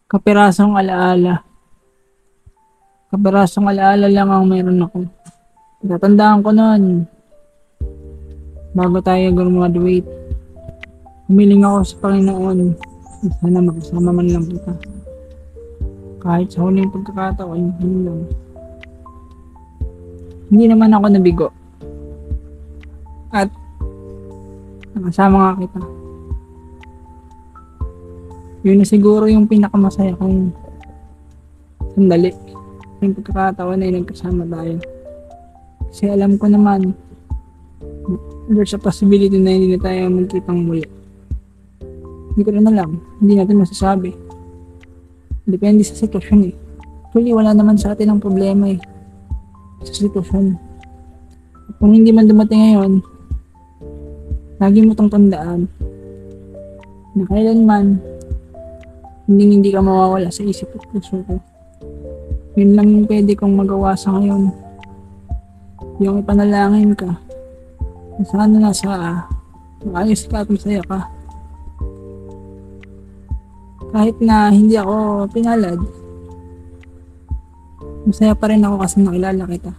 Kapirasong alaala. Kapirasong alaala lang ang meron ako. Tatandaan ko noon, bago tayo graduate, humiling ako sa Panginoon, sana makasama man lang kita. Kahit sa huling pagkakataon, yun lang. Hindi naman ako nabigo. At nakasama nga kita. Yun na siguro yung pinakamasaya kong sandali. Yung pagkakataon ay nagkasama tayo. Kasi alam ko naman, there's a possibility na hindi na tayo magkitang muli. Hindi ko rin alam. Hindi natin masasabi. Depende sa sitwasyon eh. Actually, wala naman sa atin ang problema eh. Sa sitwasyon. Kung hindi man dumating ngayon, lagi mo itong tandaan na kailanman hindi ka mawawala sa isip at puso ko. Yun lang yung pwede kong magawa sa ngayon. Yung ipanalangin ka. Sana nasa maayos ka at masaya ka. Kahit na hindi ako pinalad, masaya pa rin ako kasi nakilala kita.